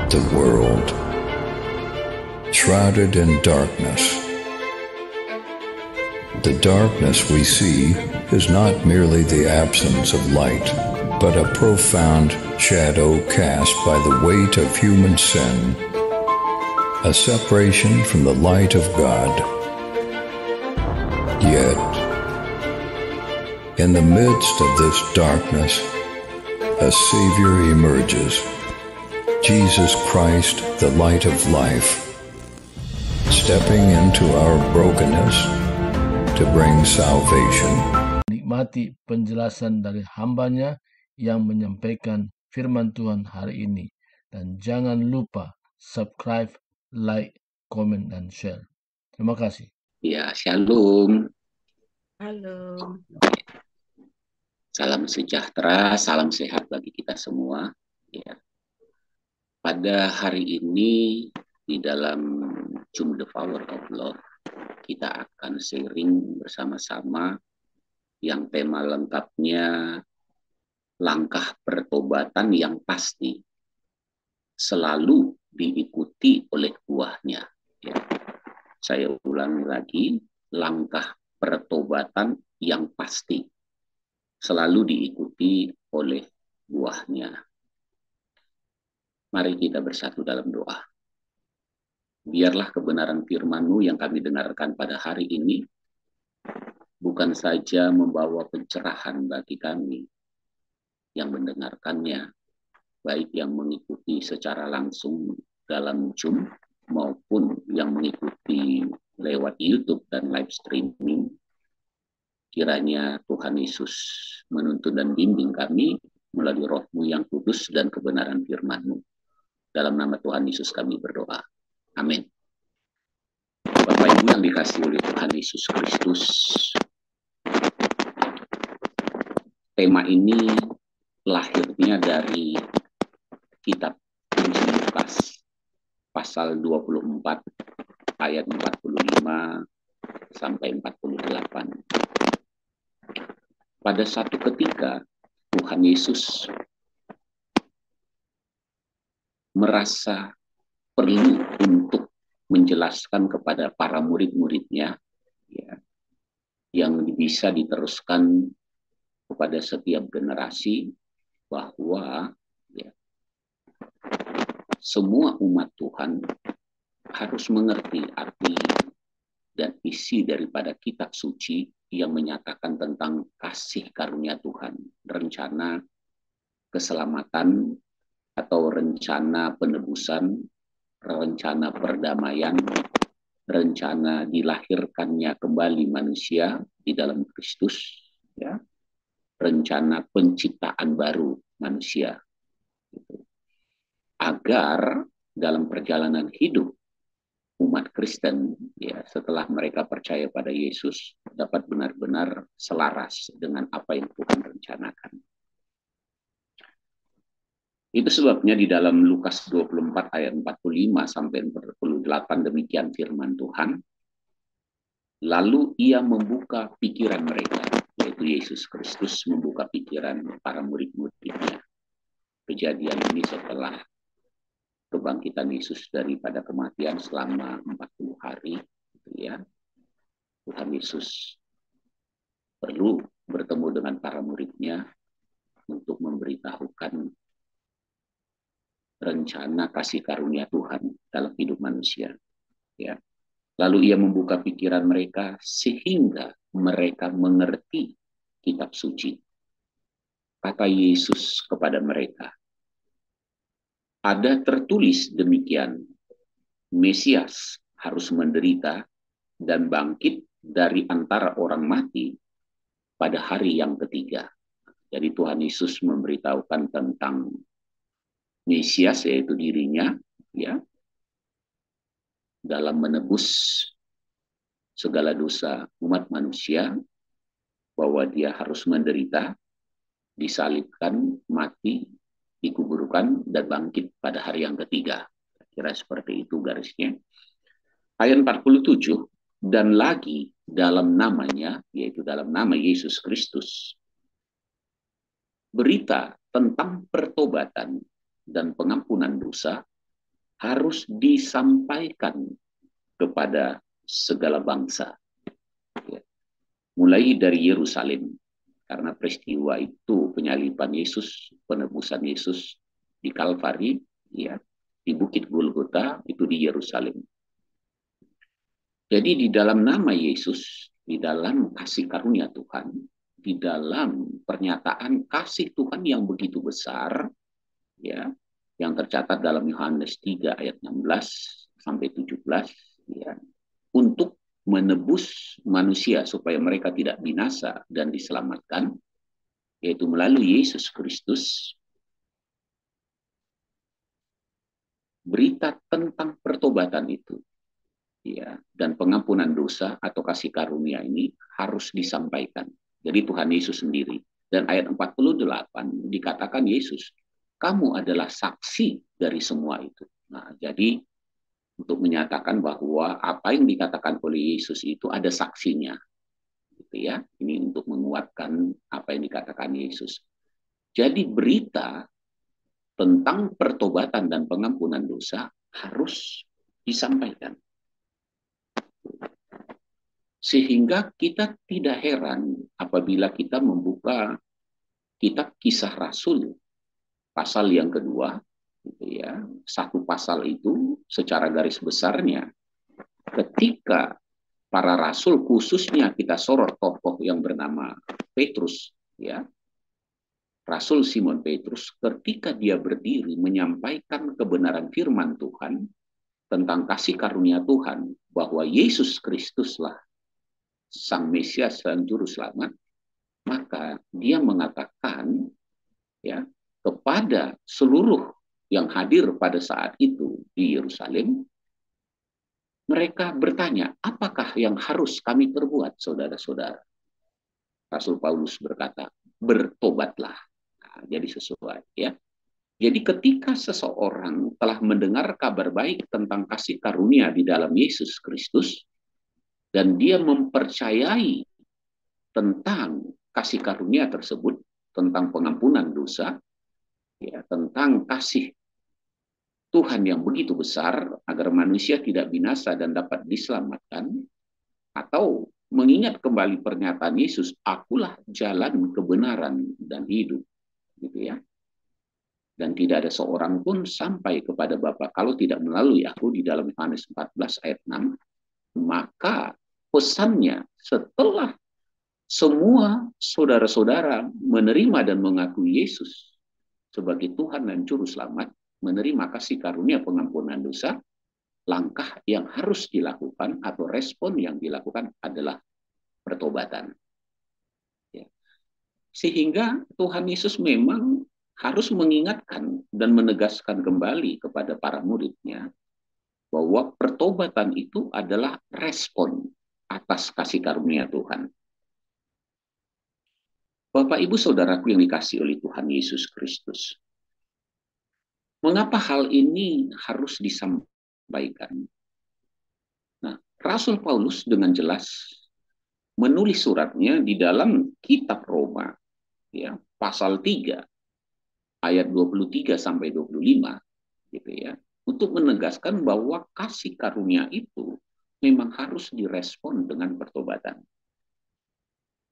the world, shrouded in darkness. The darkness we see is not merely the absence of light, but a profound shadow cast by the weight of human sin, a separation from the light of God. Yet, in the midst of this darkness, a Savior emerges, Jesus Christ, the light of life, stepping into our brokenness to bring salvation. Nikmati penjelasan dari hambanya yang menyampaikan firman Tuhan hari ini. Dan jangan lupa subscribe, like, comment, dan share. Terima kasih. Ya, shalom. Halo. Salam sejahtera, salam sehat bagi kita semua. Ya. Pada hari ini di dalam Zoom The Power of Love, kita akan sharing bersama-sama yang tema lengkapnya langkah pertobatan yang pasti selalu diikuti oleh buahnya. Ya. Saya ulangi lagi, langkah pertobatan yang pasti selalu diikuti oleh buahnya. Mari kita bersatu dalam doa. Biarlah kebenaran firman-Mu yang kami dengarkan pada hari ini bukan saja membawa pencerahan bagi kami yang mendengarkannya, baik yang mengikuti secara langsung dalam Zoom maupun yang mengikuti lewat YouTube dan live streaming. Kiranya Tuhan Yesus menuntun dan bimbing kami melalui Roh-Mu yang kudus dan kebenaran firman-Mu. Dalam nama Tuhan Yesus kami berdoa. Amin. Bapak Ibu yang dikasihi oleh Tuhan Yesus Kristus, tema ini lahirnya dari kitab Injil Lukas pasal 24 ayat 45 sampai 48. Pada satu ketika Tuhan Yesus merasa perlu untuk menjelaskan kepada para murid-muridnya, ya, yang bisa diteruskan kepada setiap generasi, bahwa ya, semua umat Tuhan harus mengerti arti dan isi daripada kitab suci yang menyatakan tentang kasih karunia Tuhan, rencana keselamatan atau rencana penebusan, rencana perdamaian, rencana dilahirkannya kembali manusia di dalam Kristus, ya, rencana penciptaan baru manusia, agar dalam perjalanan hidup umat Kristen, ya, setelah mereka percaya pada Yesus, dapat benar-benar selaras dengan apa yang Tuhan rencanakan. Itu sebabnya di dalam Lukas 24 ayat 45 sampai 48 demikian firman Tuhan. Lalu ia membuka pikiran mereka, yaitu Yesus Kristus membuka pikiran para murid-muridnya. Kejadian ini setelah kebangkitan Yesus daripada kematian selama 40 hari, gitu ya. Tuhan Yesus perlu bertemu dengan para muridnya untuk memberitahukan rencana kasih karunia Tuhan dalam hidup manusia. Ya. Lalu ia membuka pikiran mereka sehingga mereka mengerti kitab suci. Kata Yesus kepada mereka, ada tertulis demikian, Mesias harus menderita dan bangkit dari antara orang mati pada hari yang ketiga. Jadi Tuhan Yesus memberitahukan tentang Mesias, yaitu dirinya, ya, dalam menebus segala dosa umat manusia, bahwa dia harus menderita, disalibkan, mati, dikuburkan, dan bangkit pada hari yang ketiga. Kira seperti itu garisnya. Ayat 47, dan lagi dalam namanya, yaitu dalam nama Yesus Kristus, berita tentang pertobatan dan pengampunan dosa harus disampaikan kepada segala bangsa. Ya. Mulai dari Yerusalem, karena peristiwa itu penyaliban Yesus, penebusan Yesus di Kalvari, ya, di Bukit Golgota, itu di Yerusalem. Jadi di dalam nama Yesus, di dalam kasih karunia Tuhan, di dalam pernyataan kasih Tuhan yang begitu besar, ya, yang tercatat dalam Yohanes 3 ayat 16 sampai 17, ya, untuk menebus manusia supaya mereka tidak binasa dan diselamatkan, yaitu melalui Yesus Kristus. Berita tentang pertobatan itu, ya, dan pengampunan dosa atau kasih karunia ini harus disampaikan. Jadi Tuhan Yesus sendiri. Dan ayat 48 dikatakan Yesus, kamu adalah saksi dari semua itu. Nah, jadi untuk menyatakan bahwa apa yang dikatakan oleh Yesus itu ada saksinya. Gitu ya. Ini untuk menguatkan apa yang dikatakan Yesus. Jadi berita tentang pertobatan dan pengampunan dosa harus disampaikan. Sehingga kita tidak heran apabila kita membuka kitab Kisah Rasul pasal yang kedua, gitu ya. Satu pasal itu secara garis besarnya ketika para rasul, khususnya kita sorot tokoh yang bernama Petrus, ya, Rasul Simon Petrus, ketika dia berdiri menyampaikan kebenaran firman Tuhan tentang kasih karunia Tuhan, bahwa Yesus Kristuslah Sang Mesias dan Juru Selamat, maka dia mengatakan, ya, kepada seluruh yang hadir pada saat itu di Yerusalem, mereka bertanya, apakah yang harus kami perbuat, saudara-saudara? Rasul Paulus berkata, bertobatlah. Nah, jadi sesuai, ya. Jadi ketika seseorang telah mendengar kabar baik tentang kasih karunia di dalam Yesus Kristus, dan dia mempercayai tentang kasih karunia tersebut, tentang pengampunan dosa, ya, tentang kasih Tuhan yang begitu besar agar manusia tidak binasa dan dapat diselamatkan, atau mengingat kembali pernyataan Yesus, akulah jalan, kebenaran, dan hidup, gitu ya. Dan tidak ada seorang pun sampai kepada Bapa kalau tidak melalui aku, di dalam Yohanes 14 ayat 6. Maka pesannya, setelah semua saudara-saudara menerima dan mengakui Yesus sebagai Tuhan dan Juru Selamat, menerima kasih karunia pengampunan dosa, langkah yang harus dilakukan atau respon yang dilakukan adalah pertobatan. Ya. Sehingga Tuhan Yesus memang harus mengingatkan dan menegaskan kembali kepada para muridnya bahwa pertobatan itu adalah respon atas kasih karunia Tuhan. Bapak, Ibu, Saudaraku yang dikasihi oleh Tuhan Yesus Kristus, mengapa hal ini harus disampaikan? Nah, Rasul Paulus dengan jelas menulis suratnya di dalam kitab Roma, ya, pasal 3, ayat 23 sampai 25, gitu ya, untuk menegaskan bahwa kasih karunia itu memang harus direspon dengan pertobatan.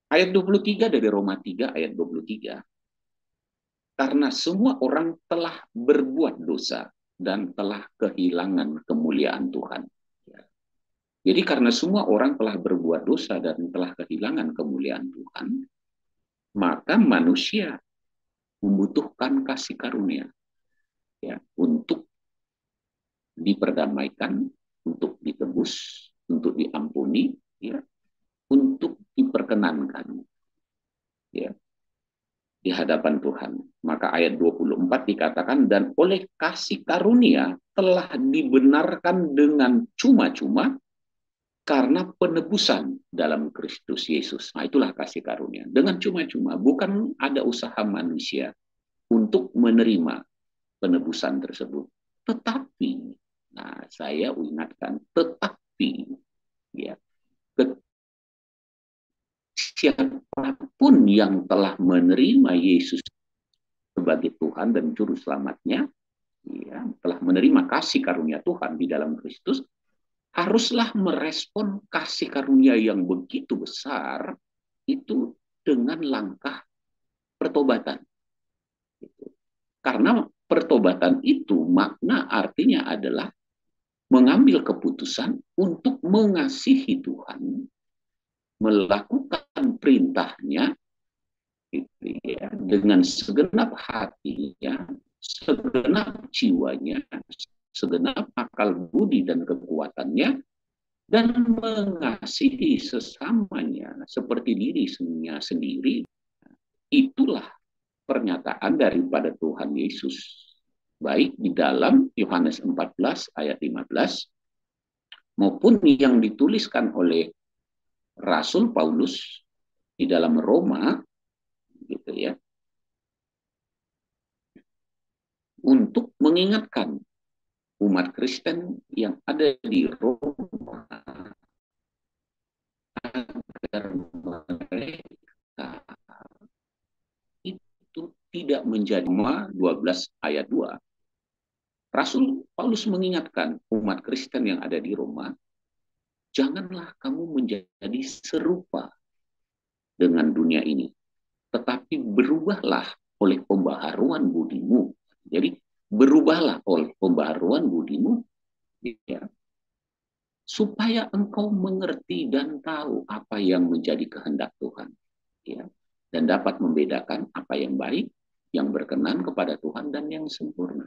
Ayat 23 dari Roma 3 ayat 23. Karena semua orang telah berbuat dosa dan telah kehilangan kemuliaan Tuhan. Jadi karena semua orang telah berbuat dosa dan telah kehilangan kemuliaan Tuhan, maka manusia membutuhkan kasih karunia, ya, untuk diperdamaikan, untuk ditebus, untuk diampuni, ya, untuk diperkenankan, ya, di hadapan Tuhan. Maka ayat 24 dikatakan, dan oleh kasih karunia telah dibenarkan dengan cuma-cuma karena penebusan dalam Kristus Yesus. Nah, itulah kasih karunia. Dengan cuma-cuma, bukan ada usaha manusia untuk menerima penebusan tersebut. Tetapi, nah, saya ingatkan, tetapi, ya, siapapun yang telah menerima Yesus sebagai Tuhan dan Juru Selamatnya, ya, telah menerima kasih karunia Tuhan di dalam Kristus, haruslah merespon kasih karunia yang begitu besar itu dengan langkah pertobatan. Karena pertobatan itu makna artinya adalah mengambil keputusan untuk mengasihi Tuhan, melakukan perintahnya gitu ya, dengan segenap hatinya, segenap jiwanya, segenap akal budi dan kekuatannya, dan mengasihi sesamanya seperti dirinya sendiri. Itulah pernyataan daripada Tuhan Yesus, baik di dalam Yohanes 14 ayat 15 maupun yang dituliskan oleh Rasul Paulus di dalam Roma, gitu ya, untuk mengingatkan umat Kristen yang ada di Roma agar mereka itu tidak menjadi 12 ayat 2. Rasul Paulus mengingatkan umat Kristen yang ada di Roma, janganlah kamu menjadi serupa dengan dunia ini, tetapi berubahlah oleh pembaharuan budimu. Jadi berubahlah oleh pembaharuan budimu, ya, supaya engkau mengerti dan tahu apa yang menjadi kehendak Tuhan, ya, dan dapat membedakan apa yang baik, yang berkenan kepada Tuhan, dan yang sempurna.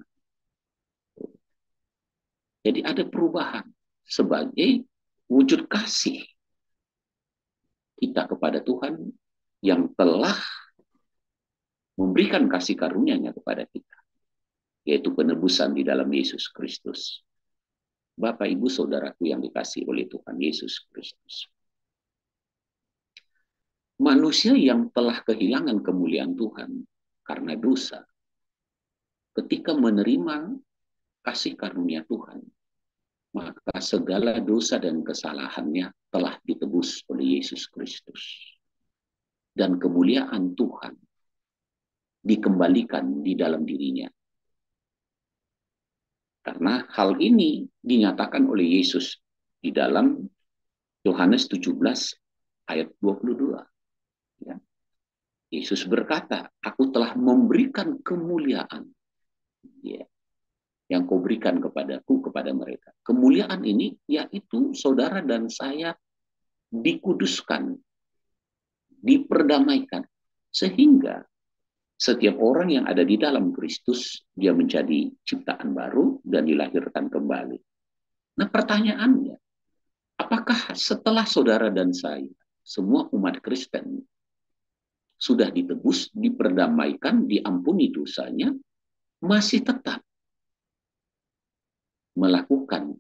Jadi ada perubahan sebagai wujud kasih kita kepada Tuhan yang telah memberikan kasih karunia-Nya kepada kita, yaitu penebusan di dalam Yesus Kristus. Bapak, Ibu, Saudaraku yang dikasihi oleh Tuhan Yesus Kristus. Manusia yang telah kehilangan kemuliaan Tuhan karena dosa, ketika menerima kasih karunia Tuhan, maka segala dosa dan kesalahannya telah ditebus oleh Yesus Kristus. Dan kemuliaan Tuhan dikembalikan di dalam dirinya. Karena hal ini dinyatakan oleh Yesus di dalam Yohanes 17 ayat 22. Ya. Yesus berkata, aku telah memberikan kemuliaan, ya, yang kau berikan kepadaku, kepada mereka. Kemuliaan ini yaitu saudara dan saya dikuduskan, diperdamaikan, sehingga setiap orang yang ada di dalam Kristus, dia menjadi ciptaan baru dan dilahirkan kembali. Nah, pertanyaannya, apakah setelah saudara dan saya, semua umat Kristen, sudah ditebus, diperdamaikan, diampuni dosanya, masih tetap melakukan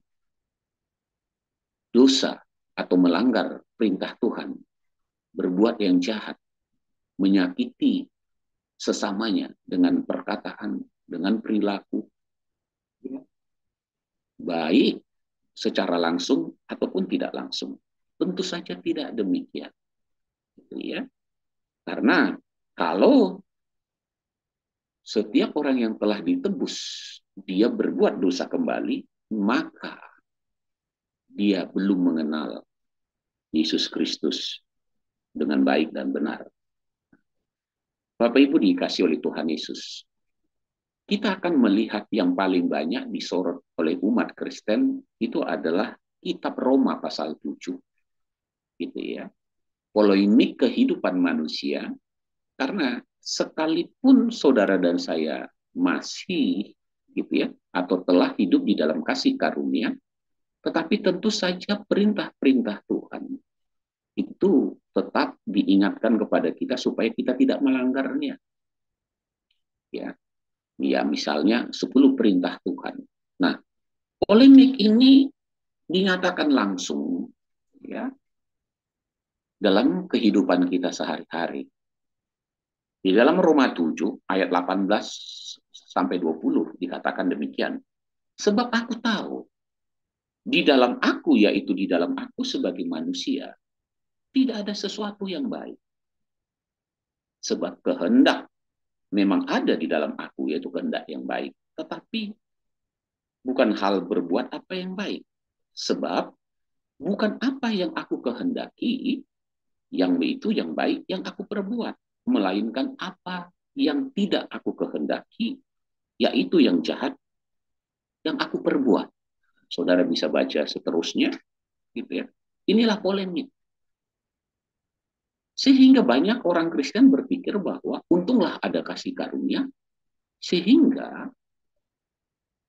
dosa atau melanggar perintah Tuhan, berbuat yang jahat, menyakiti sesamanya dengan perkataan, dengan perilaku, ya, baik secara langsung ataupun tidak langsung? Tentu saja tidak demikian, gitu ya. Karena kalau setiap orang yang telah ditebus, dia berbuat dosa kembali, maka dia belum mengenal Yesus Kristus dengan baik dan benar. Bapak Ibu dikasih oleh Tuhan Yesus, kita akan melihat yang paling banyak disorot oleh umat Kristen itu adalah kitab Roma pasal 7. Gitu ya. Polemik kehidupan manusia, karena sekalipun saudara dan saya masih gitu ya, atau telah hidup di dalam kasih karunia, tetapi tentu saja perintah-perintah Tuhan itu tetap diingatkan kepada kita supaya kita tidak melanggarnya. Ya, ya misalnya 10 perintah Tuhan. Nah, polemik ini dinyatakan langsung ya dalam kehidupan kita sehari-hari. Di dalam Roma 7 ayat 18 sampai 20 dikatakan demikian. Sebab aku tahu di dalam aku, yaitu di dalam aku sebagai manusia, tidak ada sesuatu yang baik. Sebab kehendak memang ada di dalam aku, yaitu kehendak yang baik. Tetapi bukan hal berbuat apa yang baik. Sebab bukan apa yang aku kehendaki, yang itu yang baik yang aku perbuat, melainkan apa yang tidak aku kehendaki, yaitu yang jahat yang aku perbuat. Saudara bisa baca seterusnya, gitu ya. Inilah polemik. Sehingga banyak orang Kristen berpikir bahwa untunglah ada kasih karunia, sehingga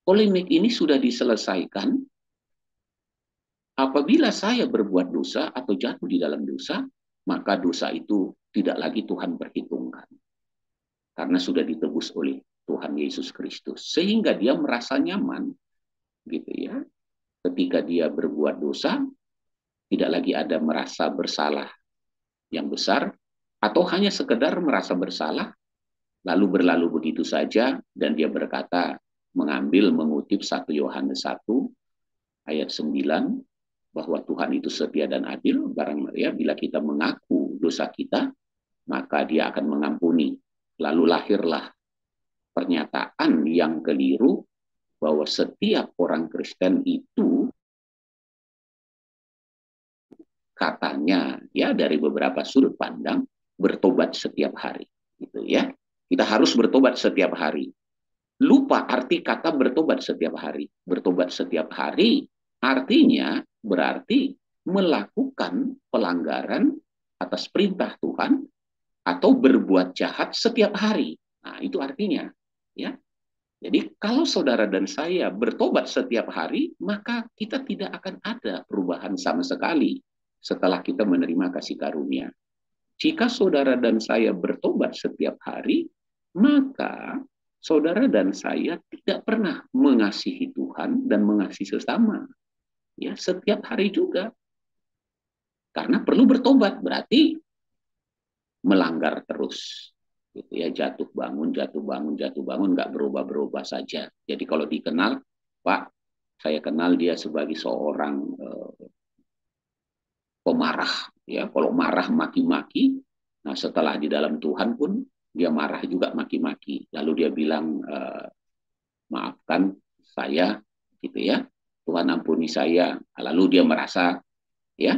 polemik ini sudah diselesaikan. Apabila saya berbuat dosa atau jatuh di dalam dosa, maka dosa itu tidak lagi Tuhan perhitungkan. Karena sudah ditebus oleh Tuhan Yesus Kristus. Sehingga dia merasa nyaman, gitu ya. Ketika dia berbuat dosa, tidak lagi ada merasa bersalah yang besar, atau hanya sekedar merasa bersalah, lalu berlalu begitu saja, dan dia berkata, mengutip 1 Yohanes 1, ayat 9, bahwa Tuhan itu setia dan adil, barang ya, bila kita mengaku dosa kita, maka dia akan mengampuni. Lalu lahirlah pernyataan yang keliru, bahwa setiap orang Kristen itu katanya ya dari beberapa sudut pandang bertobat setiap hari, gitu ya. Kita harus bertobat setiap hari. Lupa arti kata bertobat setiap hari. Bertobat setiap hari artinya berarti melakukan pelanggaran atas perintah Tuhan atau berbuat jahat setiap hari. Nah, itu artinya, ya. Jadi kalau saudara dan saya bertobat setiap hari, maka kita tidak akan ada perubahan sama sekali setelah kita menerima kasih karunia. Jika saudara dan saya bertobat setiap hari, maka saudara dan saya tidak pernah mengasihi Tuhan dan mengasihi sesama. Ya, setiap hari juga. Karena perlu bertobat, berarti melanggar terus. Gitu ya, jatuh bangun, nggak berubah-berubah saja. Jadi kalau dikenal, Pak, saya kenal dia sebagai seorang pemarah, ya. Kalau marah maki-maki, nah setelah di dalam Tuhan pun dia marah juga maki-maki. Lalu dia bilang, maafkan saya, gitu ya. Tuhan ampuni saya. Lalu dia merasa, ya,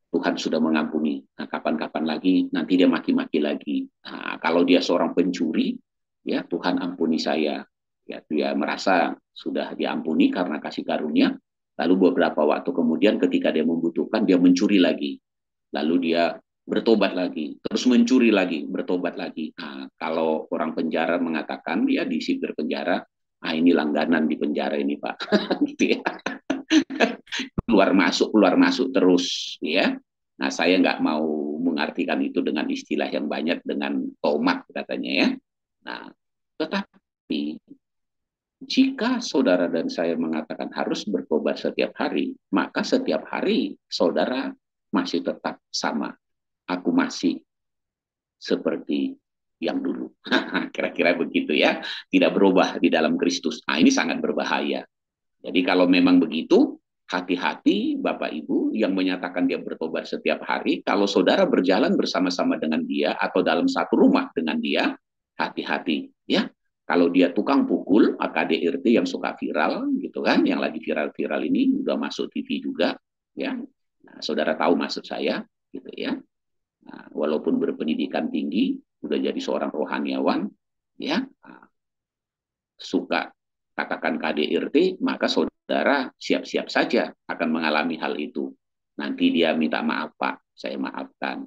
Tuhan sudah mengampuni. Nah, kapan-kapan lagi nanti dia maki-maki lagi. Nah, kalau dia seorang pencuri, ya Tuhan ampuni saya. Ya, dia merasa sudah diampuni karena kasih karunia. Lalu beberapa waktu kemudian ketika dia membutuhkan, dia mencuri lagi. Lalu dia bertobat lagi, terus mencuri lagi, bertobat lagi. Nah, kalau orang penjara mengatakan, ya di sipir penjara, ini langganan di penjara ini, Pak. Gitu ya. keluar masuk terus, ya. Nah, saya nggak mau mengartikan itu dengan istilah yang banyak, dengan tomat katanya, ya. Nah, tetapi jika saudara dan saya mengatakan harus bertobat setiap hari, maka setiap hari saudara masih tetap sama. Aku masih seperti yang dulu. Kira-kira begitu, ya. Tidak berubah di dalam Kristus. Nah, ini sangat berbahaya. Jadi kalau memang begitu, hati-hati Bapak Ibu yang menyatakan dia bertobat setiap hari. Kalau saudara berjalan bersama-sama dengan dia atau dalam satu rumah dengan dia, hati-hati, ya. Kalau dia tukang pukul, AKDRT yang suka viral, gitu kan, yang lagi viral-viral ini udah masuk TV juga, ya. Nah, saudara tahu maksud saya, gitu ya. Nah, walaupun berpendidikan tinggi, udah jadi seorang rohaniawan, ya, suka katakan KDRT, maka saudara siap-siap saja akan mengalami hal itu. Nanti dia minta maaf, Pak, saya maafkan.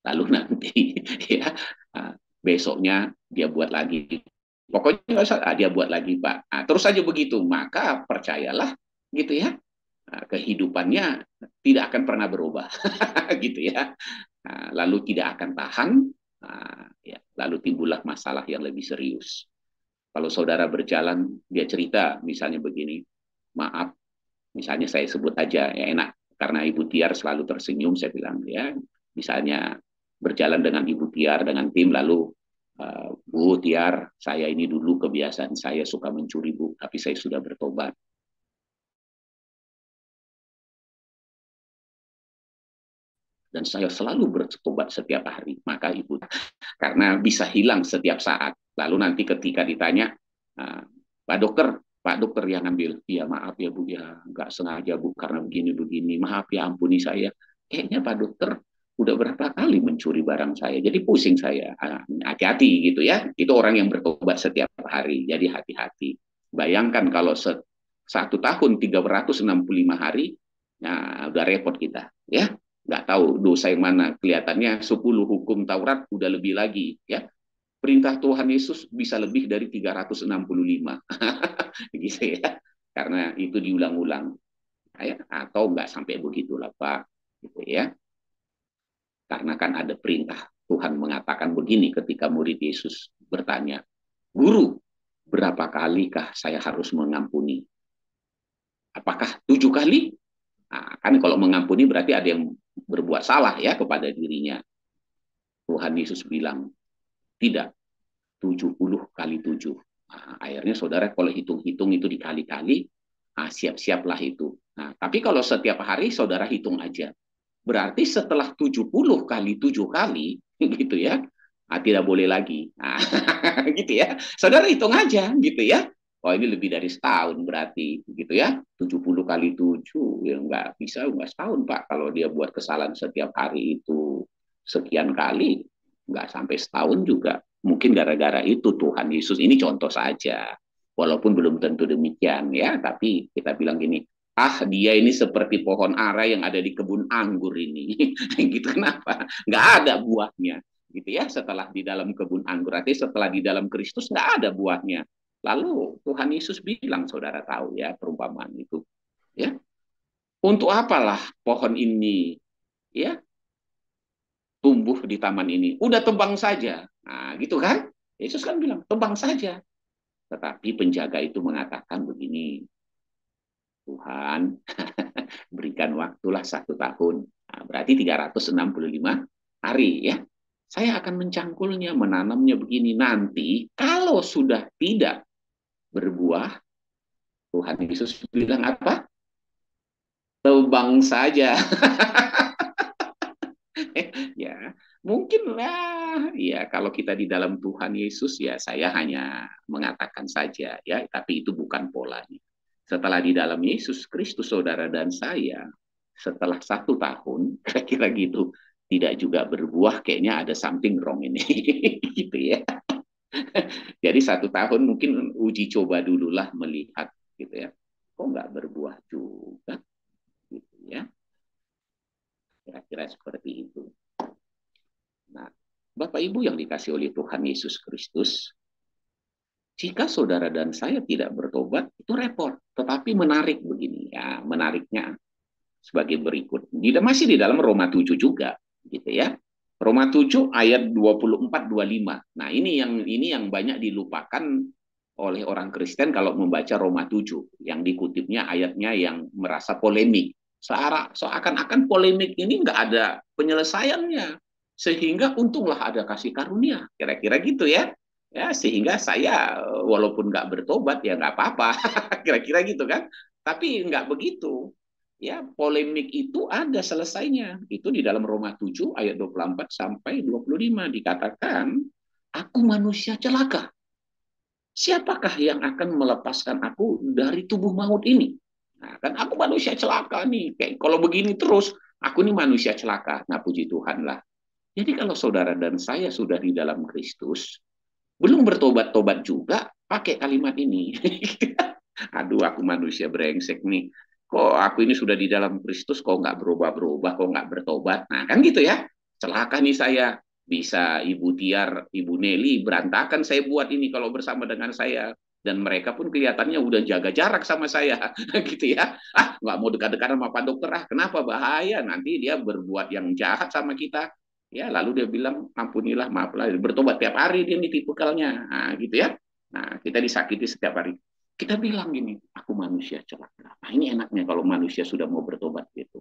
Lalu nanti ya besoknya dia buat lagi. Pokoknya dia buat lagi, Pak. Nah, terus saja begitu, maka percayalah, gitu ya, kehidupannya tidak akan pernah berubah, gitu ya. Lalu tidak akan tahan, ya, lalu timbullah masalah yang lebih serius. Kalau saudara berjalan, dia cerita misalnya begini, maaf, misalnya saya sebut aja, ya enak, karena Ibu Tiar selalu tersenyum, saya bilang, ya, misalnya berjalan dengan Ibu Tiar, dengan tim, lalu, Bu Tiar, saya ini dulu kebiasaan saya suka mencuri, Bu, tapi saya sudah bertobat. Dan saya selalu bertobat setiap hari. Maka Ibu, karena bisa hilang setiap saat. Lalu nanti ketika ditanya, Pak Dokter, Pak dokter yang ambil, ya maaf ya Bu ya, nggak sengaja Bu karena begini-begini, maaf ya ampuni saya. Kayaknya Pak dokter udah berapa kali mencuri barang saya, jadi pusing saya. Hati-hati gitu ya, itu orang yang bertobat setiap hari, jadi hati-hati. Bayangkan kalau satu tahun 365 hari, nah udah repot kita ya, nggak tahu dosa yang mana. Kelihatannya 10 hukum Taurat udah lebih lagi ya, perintah Tuhan Yesus bisa lebih dari 365 gitu ya, karena itu diulang-ulang ya, atau nggak sampai begitulah Pak gitu ya, karena kan ada perintah. Tuhan mengatakan begini ketika murid Yesus bertanya, Guru, berapa kalikah saya harus mengampuni? Apakah 7 kali? Nah, kan kalau mengampuni berarti ada yang berbuat salah ya kepada dirinya. Tuhan Yesus bilang, tidak, 70 kali 7. Nah, akhirnya saudara kalau hitung-hitung itu dikali-kali, siap-siaplah itu. Nah, tapi kalau setiap hari saudara hitung aja, berarti setelah 70 kali 7 kali, gitu ya, tidak boleh lagi. Nah, gitu ya. Saudara hitung aja, gitu ya. Oh ini lebih dari setahun berarti, gitu ya. 70 kali 7, ya nggak bisa, nggak setahun Pak. Kalau dia buat kesalahan setiap hari itu sekian kali, nggak sampai setahun juga. Mungkin gara-gara itu Tuhan Yesus, ini contoh saja. Walaupun belum tentu demikian ya, tapi kita bilang gini, dia ini seperti pohon ara yang ada di kebun anggur ini. Gitu kenapa? Nggak ada buahnya. Gitu ya, setelah di dalam kebun anggur, artinya setelah di dalam Kristus nggak ada buahnya. Lalu Tuhan Yesus bilang, saudara tahu ya perumpamaan itu. Ya, untuk apalah pohon ini ya tumbuh di taman ini? Udah tebang saja. Nah, gitu kan? Yesus kan bilang, tebang saja. Tetapi penjaga itu mengatakan begini, Tuhan, berikan waktulah 1 tahun. Nah, berarti 365 hari ya. Saya akan mencangkulnya, menanamnya begini. Nanti kalau sudah tidak berbuah, Tuhan Yesus bilang apa? Tebang saja. Ya, mungkin lah ya kalau kita di dalam Tuhan Yesus ya saya hanya mengatakan saja ya, tapi itu bukan polanya. Setelah di dalam Yesus Kristus saudara dan saya, setelah 1 tahun kira-kira gitu tidak juga berbuah, kayaknya ada something wrong ini. Gitu ya. Jadi 1 tahun mungkin uji coba dululah melihat gitu ya, kok nggak berbuah juga gitu ya, kira-kira seperti itu. Nah, Bapak Ibu yang dikasih oleh Tuhan Yesus Kristus, jika saudara dan saya tidak bertobat itu repot. Tetapi menarik begini ya, menariknya sebagai berikut. Masih di dalam Roma 7 juga gitu ya. Roma 7 ayat 24-25. Nah, ini yang banyak dilupakan oleh orang Kristen kalau membaca Roma 7. Yang dikutipnya ayatnya yang merasa polemik. Seakan-akan polemik ini nggak ada penyelesaiannya. Sehingga untunglah ada kasih karunia. Kira-kira gitu ya. Ya, sehingga saya walaupun nggak bertobat ya nggak apa-apa. Kira-kira gitu kan. Tapi nggak begitu. Ya, polemik itu ada selesainya. Itu di dalam Roma 7 ayat 24 sampai 25 dikatakan, aku manusia celaka. Siapakah yang akan melepaskan aku dari tubuh maut ini? Nah, kan aku manusia celaka nih. Kayak kalau begini terus, aku nih manusia celaka. Nah, puji Tuhan lah. Jadi kalau saudara dan saya sudah di dalam Kristus, belum bertobat-tobat juga, pakai kalimat ini. Aduh, aku manusia brengsek nih. Kok aku ini sudah di dalam Kristus, kok nggak berubah-berubah, kok nggak bertobat. Nah, kan gitu ya. Celaka nih saya. Bisa Ibu Tiar, Ibu Nelly, berantakan saya buat ini kalau bersama dengan saya. Dan mereka pun kelihatannya udah jaga jarak sama saya. Gitu ya. Nggak mau dekat-dekat sama Pak Dokter. Kenapa? Bahaya. Nanti dia berbuat yang jahat sama kita. Ya, lalu dia bilang, ampunilah, maaflah. Bertobat tiap hari dia nih tipikalnya. Nah, gitu ya. Nah, kita disakiti setiap hari. Kita bilang gini, aku manusia celaka. Nah, ini enaknya kalau manusia sudah mau bertobat gitu.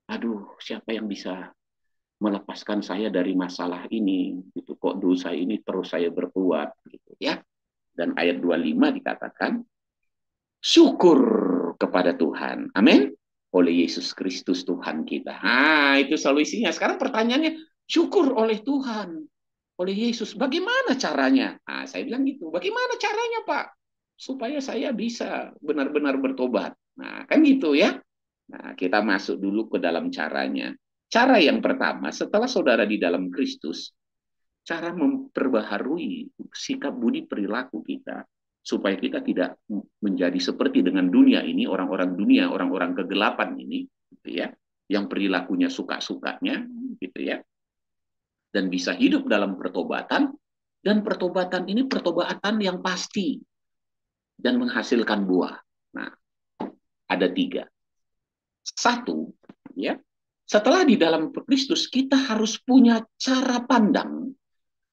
Aduh, siapa yang bisa melepaskan saya dari masalah ini? Gitu. Kok dosa ini terus saya berbuat gitu ya. Dan ayat 25 dikatakan, syukur kepada Tuhan. Amin. Oleh Yesus Kristus Tuhan kita. Nah, itu solusinya. Sekarang pertanyaannya, syukur oleh Tuhan. Oleh Yesus. Bagaimana caranya? Nah, saya bilang gitu. Bagaimana caranya, Pak? supaya saya bisa benar-benar bertobat. Nah, kan gitu ya. Nah, kita masuk dulu ke dalam caranya. Cara yang pertama, setelah saudara di dalam Kristus, cara memperbaharui sikap budi perilaku kita supaya kita tidak menjadi seperti dengan dunia ini, orang-orang dunia, orang-orang kegelapan ini, gitu ya, yang perilakunya suka-sukanya, gitu ya, dan bisa hidup dalam pertobatan, dan pertobatan ini pertobatan yang pasti dan menghasilkan buah. Nah, ada 3. 1, ya, setelah di dalam Kristus kita harus punya cara pandang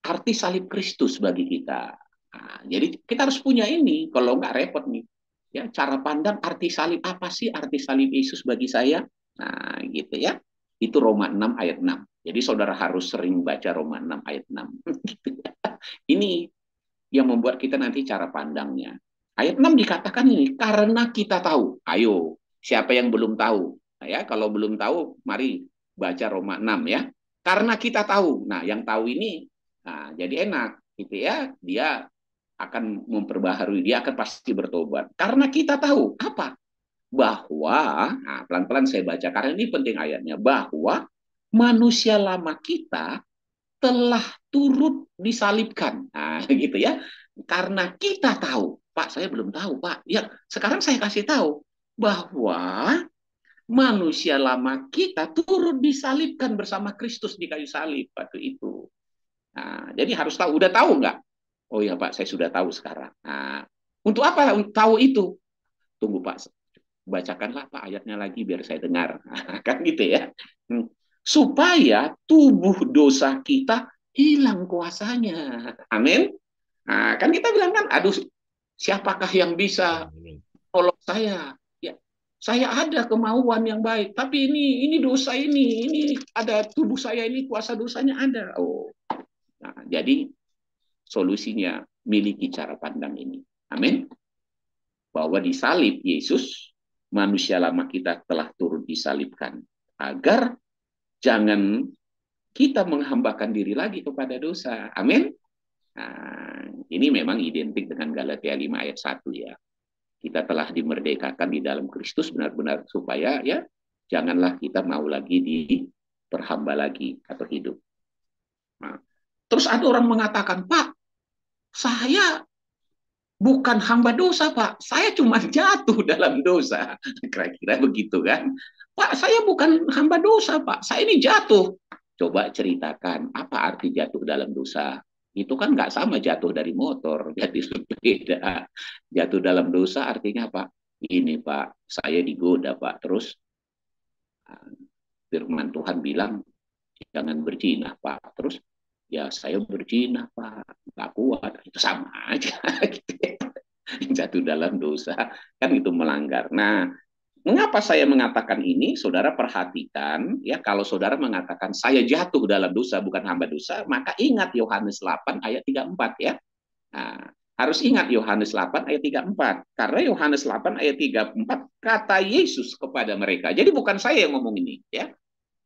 arti salib Kristus bagi kita. Nah, jadi kita harus punya ini, kalau nggak repot nih. Ya, cara pandang arti salib, apa sih arti salib Yesus bagi saya? Nah, gitu ya. Itu Roma 6 ayat 6. Jadi saudara harus sering baca Roma 6 ayat 6. Ini yang membuat kita nanti cara pandangnya. Ayat 6 dikatakan ini, karena kita tahu. Ayo, siapa yang belum tahu? Nah, ya, kalau belum tahu, mari baca Roma 6 ya. Karena kita tahu. Nah, yang tahu ini, nah, jadi enak gitu ya, dia akan memperbaharui, dia akan pasti bertobat. Karena kita tahu apa? Bahwa, nah pelan-pelan saya baca karena ini penting ayatnya, bahwa manusia lama kita telah turut disalibkan. Nah, gitu ya. Karena kita tahu, Pak, saya belum tahu, Pak. Ya, sekarang saya kasih tahu bahwa manusia lama kita turut disalibkan bersama Kristus di kayu salib waktu itu. Nah, jadi harus tahu. Udah tahu nggak? Oh ya Pak, saya sudah tahu sekarang. Nah, untuk apa tahu itu? Tunggu Pak, bacakanlah Pak ayatnya lagi biar saya dengar. Nah, kan gitu ya. Supaya tubuh dosa kita hilang kuasanya. Amin. Nah, kan kita bilang kan, aduh, siapakah yang bisa tolong saya? Ya, saya ada kemauan yang baik, tapi ini dosa ini ada tubuh saya ini kuasa dosanya ada. Oh, nah, jadi solusinya miliki cara pandang ini. Amin. Bahwa di salib Yesus, manusia lama kita telah turut disalibkan. Agar jangan kita menghambakan diri lagi kepada dosa. Amin. Nah, ini memang identik dengan Galatia 5 ayat 1 ya. Kita telah dimerdekakan di dalam Kristus benar-benar supaya ya janganlah kita mau lagi diperhamba lagi atau hidup. Nah, terus ada orang mengatakan, Pak, saya bukan hamba dosa, Pak. Saya cuma jatuh dalam dosa. Kira-kira begitu kan. Pak, saya bukan hamba dosa, Pak. Saya ini jatuh. Coba ceritakan, apa arti jatuh dalam dosa? Itu kan nggak sama jatuh dari motor. Jadi beda. Jatuh dalam dosa artinya, Pak, ini, Pak, saya digoda, Pak. Terus firman Tuhan bilang, jangan berzina, Pak. Terus, ya saya berzina, Pak. Nggak kuat. Itu sama aja. Jatuh dalam dosa, kan itu melanggar. Nah, mengapa saya mengatakan ini? Saudara perhatikan, ya, kalau saudara mengatakan saya jatuh dalam dosa, bukan hamba dosa, maka ingat Yohanes 8 ayat 34 ya. Nah, harus ingat Yohanes 8 ayat 34. Karena Yohanes 8 ayat 34 kata Yesus kepada mereka. Jadi bukan saya yang ngomong ini, ya.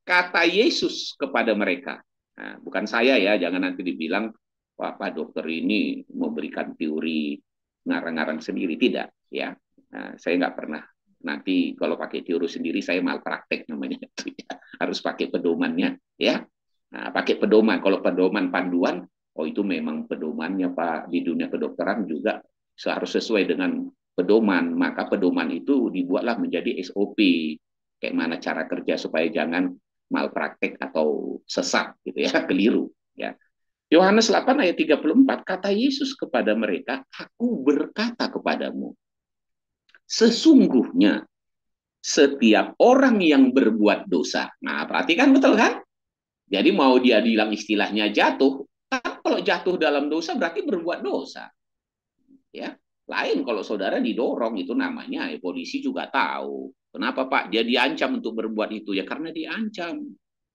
Kata Yesus kepada mereka. Nah, bukan saya ya, jangan nanti dibilang, wah, Pak dokter ini memberikan teori ngarang-ngarang sendiri. Tidak, ya. Nah, saya nggak pernah. Nanti kalau pakai teori sendiri saya malpraktek namanya itu ya. Harus pakai pedomannya ya. Nah, pakai pedoman. Kalau pedoman panduan, oh itu memang pedomannya Pak, di dunia kedokteran juga harus sesuai dengan pedoman. Maka pedoman itu dibuatlah menjadi SOP. Kayak mana cara kerja supaya jangan malpraktek atau sesat gitu ya, keliru ya. Yohanes 8 ayat 34 kata Yesus kepada mereka, aku berkata kepadamu, sesungguhnya setiap orang yang berbuat dosa. Nah, perhatikan betul kan? Jadi mau dia bilang istilahnya jatuh, kan kalau jatuh dalam dosa berarti berbuat dosa. Ya, lain kalau saudara didorong itu namanya, ya, polisi juga tahu. Kenapa Pak? Dia diancam untuk berbuat itu ya karena diancam.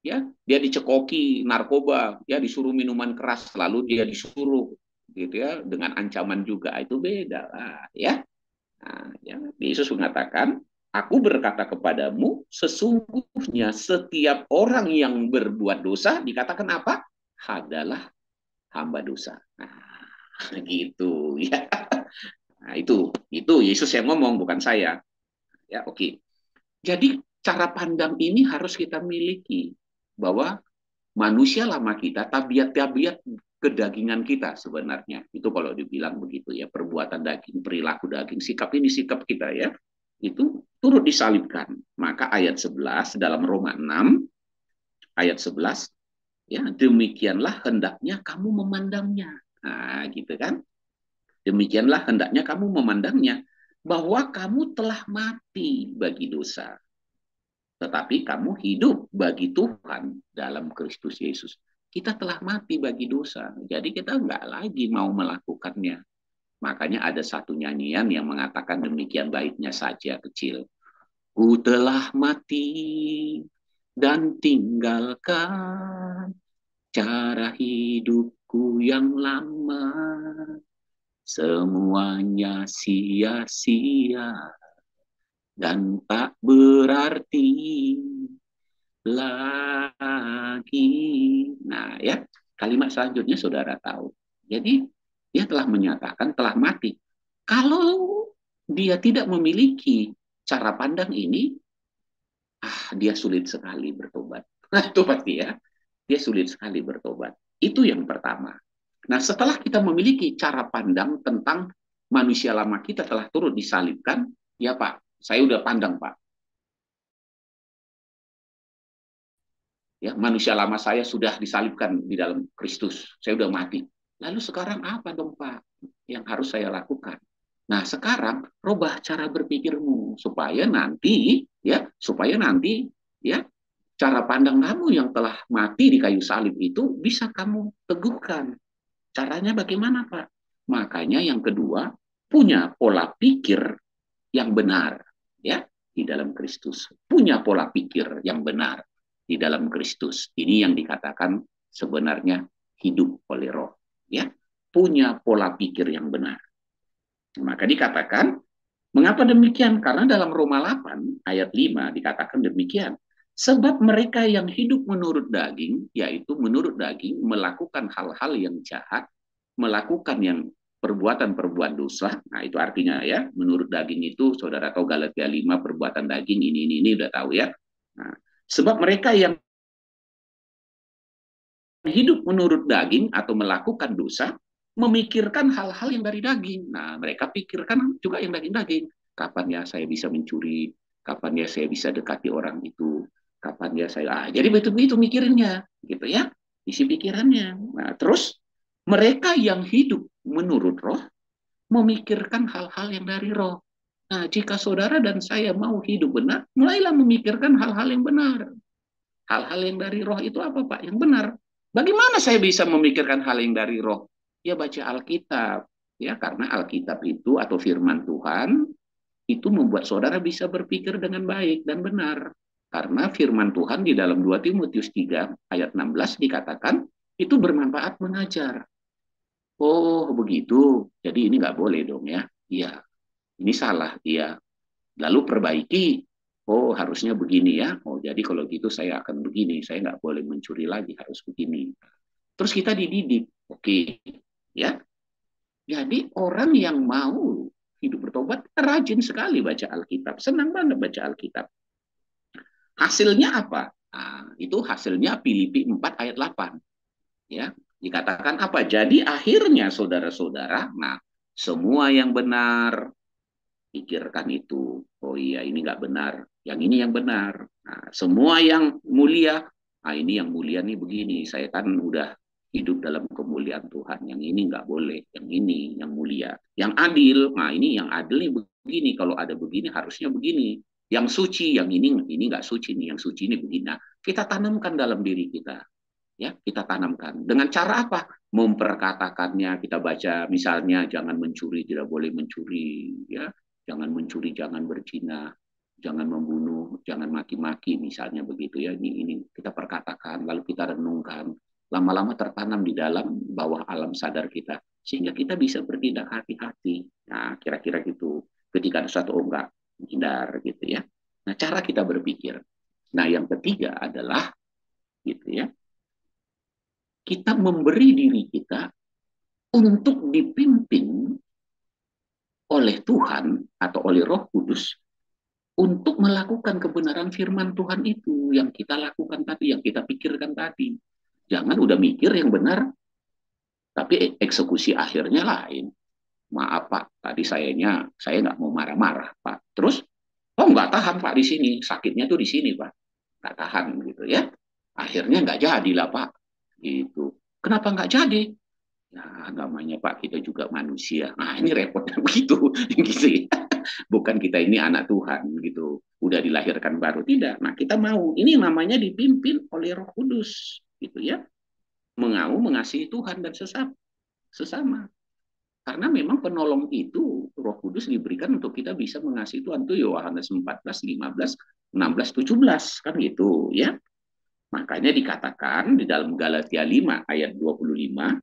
Ya, dia dicekoki narkoba, ya disuruh minuman keras, lalu dia disuruh gitu ya dengan ancaman juga, itu beda lah ya. Nah, ya, Yesus mengatakan, aku berkata kepadamu, sesungguhnya setiap orang yang berbuat dosa, dikatakan apa? Adalah hamba dosa. Nah, gitu ya. Nah, itu Yesus yang ngomong, bukan saya. Ya, oke. Jadi cara pandang ini harus kita miliki, bahwa manusia lama kita, tabiat-tabiat kedagingan kita sebenarnya. Itu kalau dibilang begitu ya, perbuatan daging, perilaku daging, sikap ini sikap kita ya, itu turut disalibkan. Maka ayat 11 dalam Roma 6 ayat 11 ya, demikianlah hendaknya kamu memandangnya. Nah, gitu kan? Demikianlah hendaknya kamu memandangnya, bahwa kamu telah mati bagi dosa, tetapi kamu hidup bagi Tuhan dalam Kristus Yesus. Kita telah mati bagi dosa, jadi kita nggak lagi mau melakukannya. Makanya ada satu nyanyian yang mengatakan demikian, baiknya saja kecil. Ku telah mati dan tinggalkan cara hidupku yang lama. Semuanya sia-sia dan tak berarti lagi. Nah ya, kalimat selanjutnya saudara tahu. Jadi dia telah menyatakan telah mati. Kalau dia tidak memiliki cara pandang ini, dia sulit sekali bertobat. Nah itu pasti ya, dia sulit sekali bertobat. Itu yang pertama. Nah setelah kita memiliki cara pandang tentang manusia lama kita telah turut disalibkan, ya Pak, saya udah pandang Pak. Ya, manusia lama saya sudah disalibkan di dalam Kristus. Saya udah mati. Lalu sekarang apa dong Pak yang harus saya lakukan? Nah, sekarang rubah cara berpikirmu supaya nanti ya cara pandang kamu yang telah mati di kayu salib itu bisa kamu teguhkan. Caranya bagaimana, Pak? Makanya yang kedua, punya pola pikir yang benar ya di dalam Kristus. Punya pola pikir yang benar di dalam Kristus. Ini yang dikatakan sebenarnya hidup oleh Roh, ya. Punya pola pikir yang benar. Maka dikatakan, mengapa demikian? Karena dalam Roma 8 ayat 5 dikatakan demikian. Sebab mereka yang hidup menurut daging, yaitu menurut daging melakukan hal-hal yang jahat, melakukan yang perbuatan-perbuatan dosa. Nah, itu artinya ya, menurut daging itu saudara tahu Galatia 5 perbuatan daging ini udah tahu ya. Nah, sebab mereka yang hidup menurut daging atau melakukan dosa, memikirkan hal-hal yang dari daging. Nah, mereka pikirkan juga yang daging-daging. Kapan ya saya bisa mencuri? Kapan ya saya bisa dekati orang itu? Kapan ya saya... jadi begitu mikirinnya, gitu ya. Isi pikirannya. Nah, terus mereka yang hidup menurut Roh, memikirkan hal-hal yang dari Roh. Nah, jika saudara dan saya mau hidup benar, mulailah memikirkan hal-hal yang benar. Hal-hal yang dari Roh itu apa, Pak? Yang benar. Bagaimana saya bisa memikirkan hal yang dari Roh? Ya baca Alkitab. Ya, karena Alkitab itu atau firman Tuhan itu membuat saudara bisa berpikir dengan baik dan benar. Karena firman Tuhan di dalam 2 Timotius 3 ayat 16 dikatakan itu bermanfaat mengajar. Oh, begitu. Jadi ini nggak boleh dong ya. Iya, ini salah. Iya. Lalu perbaiki. Oh, harusnya begini ya. Oh, jadi kalau gitu saya akan begini. Saya nggak boleh mencuri lagi, harus begini. Terus kita dididik. Oke, ya. Jadi orang yang mau hidup bertobat rajin sekali baca Alkitab. Senang banget baca Alkitab. Hasilnya apa? Nah, itu hasilnya Filipi 4 ayat 8. Ya, dikatakan apa? Jadi akhirnya saudara-saudara, nah semua yang benar, pikirkan itu. Oh iya, ini nggak benar. Yang ini yang benar. Nah, semua yang mulia, nah ini yang mulia nih begini. Saya kan udah hidup dalam kemuliaan Tuhan. Yang ini nggak boleh. Yang ini yang mulia. Yang adil, nah ini yang adil nih begini. Kalau ada begini harusnya begini. Yang suci, yang ini nggak suci nih. Yang suci ini begini. Nah, kita tanamkan dalam diri kita. Ya, kita tanamkan. Dengan cara apa? Memperkatakannya. Kita baca misalnya jangan mencuri, tidak boleh mencuri, ya. Jangan mencuri, jangan berzina, jangan membunuh, jangan maki-maki misalnya begitu ya. Ini kita perkatakan, lalu kita renungkan. Lama-lama tertanam di dalam bawah alam sadar kita sehingga kita bisa bertindak hati-hati. Nah, kira-kira gitu. Ketika ada suatu enggak hindar gitu ya. Nah, cara kita berpikir. Nah, yang ketiga adalah gitu ya. Kita memberi diri kita untuk dipimpin oleh Tuhan atau oleh Roh Kudus untuk melakukan kebenaran firman Tuhan itu yang kita lakukan tadi, yang kita pikirkan tadi. Jangan udah mikir yang benar, tapi eksekusi akhirnya lain. Maaf Pak, tadi saya nggak mau marah-marah Pak. Terus, oh nggak tahan Pak di sini, sakitnya tuh di sini Pak, nggak tahan gitu ya. Akhirnya nggak jadi lah Pak, gitu. Kenapa nggak jadi? Ya namanya Pak, kita juga manusia. Nah ini repotnya begitu, gitu ya. Bukan kita ini anak Tuhan gitu, udah dilahirkan baru, tidak. Nah kita mau, ini namanya dipimpin oleh Roh Kudus, gitu ya. Mengasihi Tuhan dan sesama. Karena memang penolong itu Roh Kudus diberikan untuk kita bisa mengasihi Tuhan. Itu Yohanes 14, 15, 16, 17 kan gitu ya. Makanya dikatakan di dalam Galatia 5 ayat 25,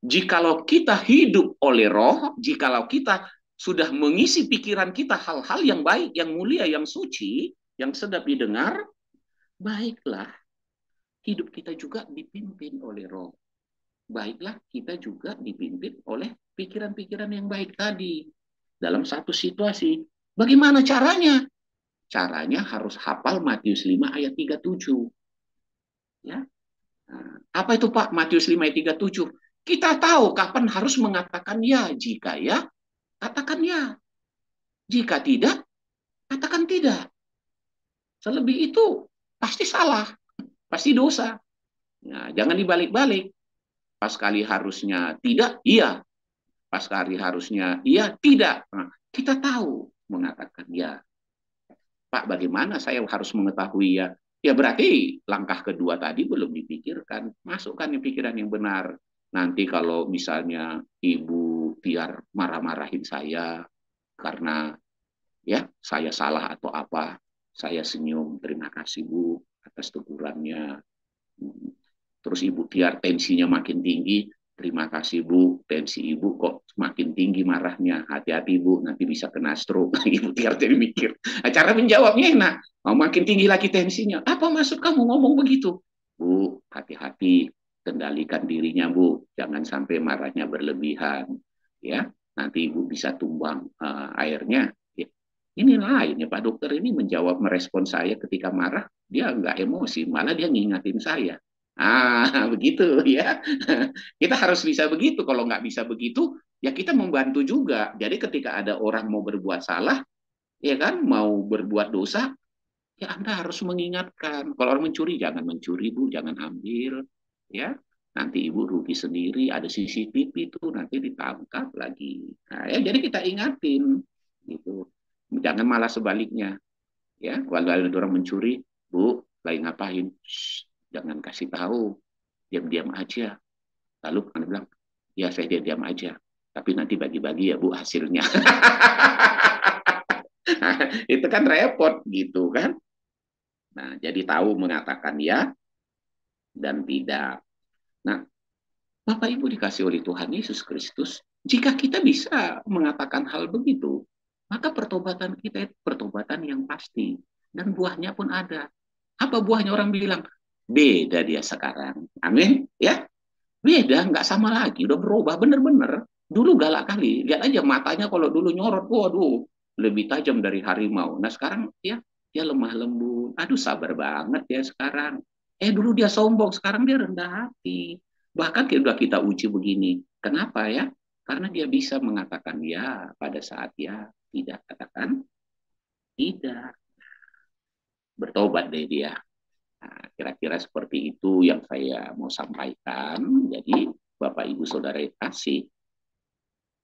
jikalau kita hidup oleh Roh, jikalau kita sudah mengisi pikiran kita hal-hal yang baik, yang mulia, yang suci, yang sedap didengar, baiklah hidup kita juga dipimpin oleh Roh. Baiklah kita juga dipimpin oleh pikiran-pikiran yang baik tadi dalam satu situasi. Bagaimana caranya? Caranya harus hafal Matius 5 ayat 37. Ya. Nah, apa itu Pak Matius 5 ayat 37? Kita tahu kapan harus mengatakan ya. Jika ya, katakan ya. Jika tidak, katakan tidak. Selebih itu pasti salah, pasti dosa. Nah, jangan dibalik-balik. Pas kali harusnya tidak, iya. Pas kali harusnya iya, tidak. Nah, kita tahu mengatakan ya. Pak, bagaimana saya harus mengetahui ya? Ya berarti langkah kedua tadi belum dipikirkan. Masukkan yang pikiran yang benar. Nanti kalau misalnya Ibu biar marah-marahin saya karena ya saya salah atau apa, saya senyum, terima kasih Bu atas tegurannya. Terus Ibu biar tensinya makin tinggi, terima kasih Bu, tensi Ibu kok makin tinggi marahnya, hati-hati Bu, nanti bisa kena stroke. Ibu biar jadi mikir. Cara menjawabnya enak, mau makin tinggi lagi tensinya. Apa maksud kamu ngomong begitu? Bu, hati-hati, kendalikan dirinya Bu, jangan sampai marahnya berlebihan. Ya, nanti Ibu bisa tumbang airnya. Ya. Ini lain ya Pak dokter, ini menjawab merespon saya ketika marah, dia nggak emosi, malah dia ngingatin saya. Begitu ya. Kita harus bisa begitu. Kalau nggak bisa begitu, ya kita membantu juga. Jadi ketika ada orang mau berbuat salah, ya kan, mau berbuat dosa, ya Anda harus mengingatkan. Kalau orang mencuri, jangan mencuri Bu, jangan ambil. Ya, nanti Ibu rugi sendiri. Ada CCTV itu nanti ditangkap lagi. Nah, ya jadi kita ingatin, gitu. Jangan malah sebaliknya. Ya, kalau ada orang mencuri, Bu, lagi ngapain? Shh, jangan kasih tahu, diam-diam aja. Lalu Anda bilang, ya saya diam-diam aja, tapi nanti bagi-bagi ya Bu hasilnya. Itu kan repot gitu kan. Nah, jadi tahu mengatakan ya dan tidak. Nah, Bapak Ibu dikasih oleh Tuhan Yesus Kristus, jika kita bisa mengatakan hal begitu, maka pertobatan kita itu pertobatan yang pasti. Dan buahnya pun ada. Apa buahnya? Orang bilang, beda dia sekarang. Amin. Ya, beda, nggak sama lagi. Udah berubah, bener-bener. Dulu galak kali. Lihat aja matanya kalau dulu nyorot, waduh, lebih tajam dari harimau. Nah sekarang ya, dia lemah lembut. Aduh, sabar banget ya sekarang. Dulu dia sombong, sekarang dia rendah hati. Bahkan sudah kita uji begini. Kenapa ya? Karena dia bisa mengatakan ya pada saat ya tidak. Katakan tidak. Bertobat deh dia. Nah, kira-kira seperti itu yang saya mau sampaikan. Jadi Bapak Ibu Saudara kasih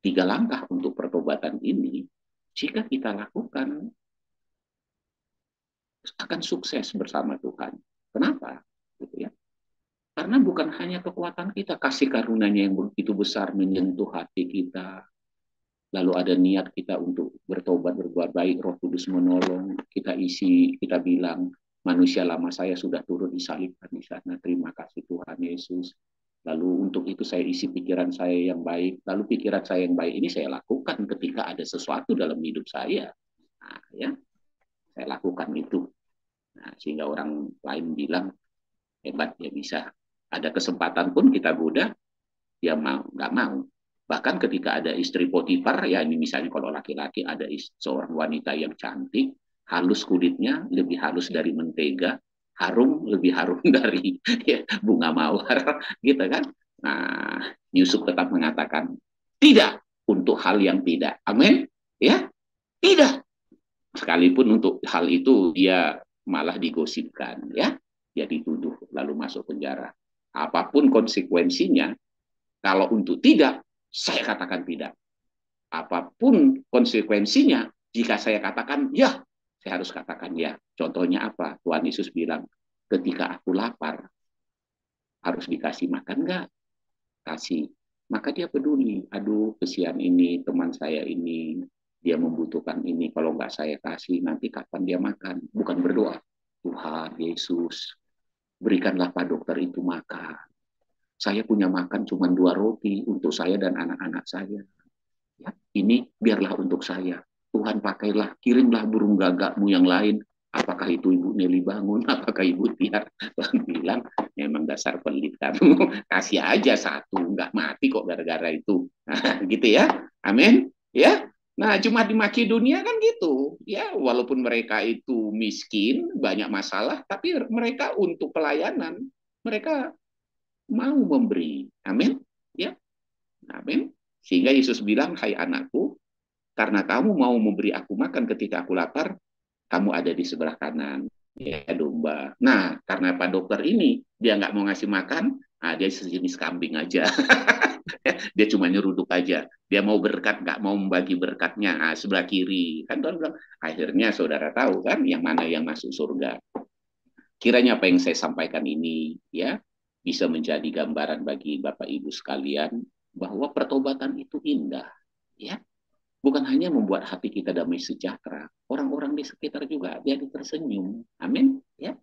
3 langkah untuk pertobatan ini. Jika kita lakukan, akan sukses bersama Tuhan. Kenapa? Gitu ya. Karena bukan hanya kekuatan kita, kasih karunia-Nya yang begitu besar menyentuh hati kita. Lalu ada niat kita untuk bertobat, berbuat baik, Roh Kudus menolong, kita isi, kita bilang, manusia lama saya sudah turun disalibkan di sana, terima kasih Tuhan Yesus. Lalu untuk itu saya isi pikiran saya yang baik, lalu pikiran saya yang baik ini saya lakukan ketika ada sesuatu dalam hidup saya. Nah, ya, saya lakukan itu. Nah, sehingga orang lain bilang, hebat, ya bisa. Ada kesempatan pun kita goda, dia mau, nggak mau. Bahkan ketika ada istri Potifar, ya ini misalnya kalau laki-laki ada seorang wanita yang cantik, halus kulitnya, lebih halus dari mentega, harum lebih harum dari ya, bunga mawar, gitu kan? Nah, Yusuf tetap mengatakan tidak untuk hal yang tidak. Amin. Ya, tidak. Sekalipun untuk hal itu dia malah digosipkan, ya. Dia dituduh lalu masuk penjara. Apapun konsekuensinya, kalau untuk tidak, saya katakan tidak. Apapun konsekuensinya, jika saya katakan ya, saya harus katakan ya. Contohnya apa? Tuhan Yesus bilang, ketika aku lapar, harus dikasih makan nggak? Kasih. Maka dia peduli. Aduh, kesian ini, teman saya ini, dia membutuhkan ini. Kalau nggak saya kasih, nanti kapan dia makan? Bukan berdoa. Tuhan Yesus, berikanlah Pak Dokter itu makan. Saya punya makan cuma 2 roti untuk saya dan anak-anak saya. Ya, ini biarlah untuk saya. Tuhan pakailah, kirimlah burung gagakmu yang lain. Apakah itu Ibu Nelly Bangun? Apakah Ibu Tiar? Tuhan bilang, memang dasar pelit kamu. Kasih aja 1, nggak mati kok gara-gara itu. Nah, gitu ya. Amin. Ya. Nah, cuma di Makedonia kan gitu. Ya, walaupun mereka itu miskin, banyak masalah, tapi mereka untuk pelayanan, mereka mau memberi. Amin. Ya. Amin. Sehingga Yesus bilang, hai anakku, karena kamu mau memberi aku makan ketika aku lapar, kamu ada di sebelah kanan. Ya domba. Nah, karena Pak Dokter ini, dia nggak mau ngasih makan, nah dia sejenis kambing aja. Dia cuma nyeruduk aja. Dia mau berkat, nggak mau membagi berkatnya. Nah, sebelah kiri. Kan Tuhan bilang, akhirnya saudara tahu kan, yang mana yang masuk surga. Kiranya apa yang saya sampaikan ini, ya, bisa menjadi gambaran bagi Bapak Ibu sekalian, bahwa pertobatan itu indah, ya, bukan hanya membuat hati kita damai sejahtera, orang-orang di sekitar juga jadi tersenyum, amin, ya,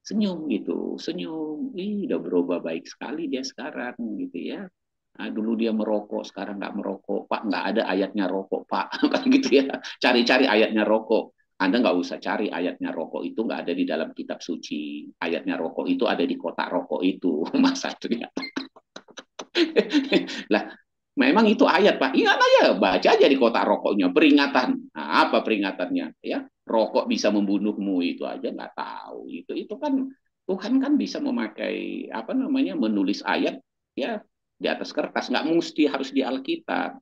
senyum gitu, senyum, udah berubah baik sekali dia sekarang, gitu ya. Nah, dulu dia merokok, sekarang nggak merokok, Pak, nggak ada ayatnya rokok, Pak, gitu ya, cari-cari ayatnya rokok. Anda nggak usah cari ayatnya rokok itu nggak ada di dalam kitab suci, ayatnya rokok itu ada di kotak rokok itu, masa itu ya. Lah, memang itu ayat, Pak. Ingat aja, baca aja di kotak rokoknya, peringatan. Nah, apa peringatannya? Ya, rokok bisa membunuhmu, itu aja nggak tahu. Itu kan Tuhan kan bisa memakai apa namanya menulis ayat ya di atas kertas, nggak mesti harus di Alkitab.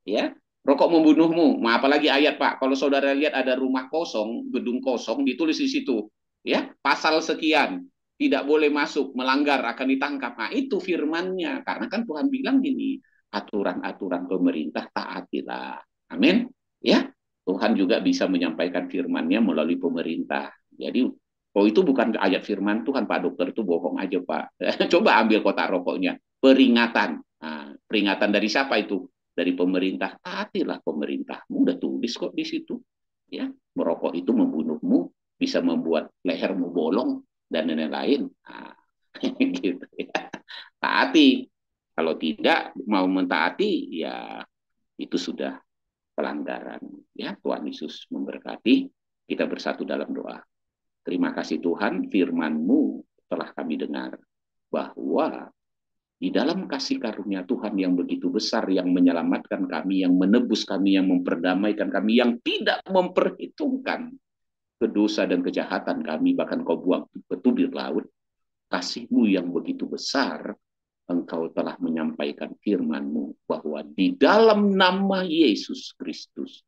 Ya, rokok membunuhmu. Nah, apalagi ayat, Pak. Kalau saudara lihat ada rumah kosong, gedung kosong, ditulis di situ, ya, pasal sekian. Tidak boleh masuk, melanggar akan ditangkap. Nah, itu firman-Nya. Karena kan Tuhan bilang gini, aturan-aturan pemerintah taatilah. Amin. Ya, Tuhan juga bisa menyampaikan firman-Nya melalui pemerintah. Jadi, oh itu bukan ayat firman Tuhan, Pak Dokter itu bohong aja, Pak. Coba ambil kotak rokoknya. Peringatan. Nah, peringatan dari siapa itu? Dari pemerintah. Taatilah pemerintahmu. Udah tulis kok di situ. Ya, merokok itu membunuhmu, bisa membuat lehermu bolong, dan lain-lain. Nah, gitu ya. Taati. Kalau tidak mau mentaati, ya itu sudah pelanggaran. Ya, Tuhan Yesus memberkati. Kita bersatu dalam doa. Terima kasih Tuhan, firman-Mu telah kami dengar bahwa di dalam kasih karunia Tuhan yang begitu besar, yang menyelamatkan kami, yang menebus kami, yang memperdamaikan kami, yang tidak memperhitungkan dosa dan kejahatan kami, bahkan Kau buang ke tubir laut, kasih-Mu yang begitu besar, Engkau telah menyampaikan firman-Mu bahwa di dalam nama Yesus Kristus,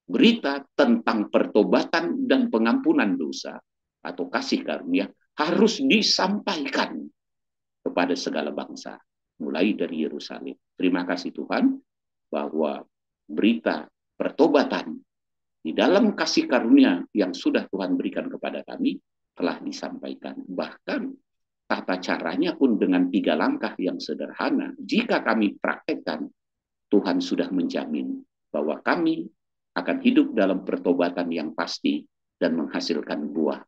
berita tentang pertobatan dan pengampunan dosa atau kasih karunia harus disampaikan kepada segala bangsa, mulai dari Yerusalem. Terima kasih Tuhan, bahwa berita pertobatan di dalam kasih karunia yang sudah Tuhan berikan kepada kami telah disampaikan. Bahkan tata caranya pun dengan 3 langkah yang sederhana. Jika kami praktekkan, Tuhan sudah menjamin bahwa kami akan hidup dalam pertobatan yang pasti dan menghasilkan buah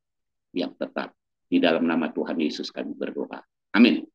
yang tetap. Di dalam nama Tuhan Yesus kami berdoa. Amin.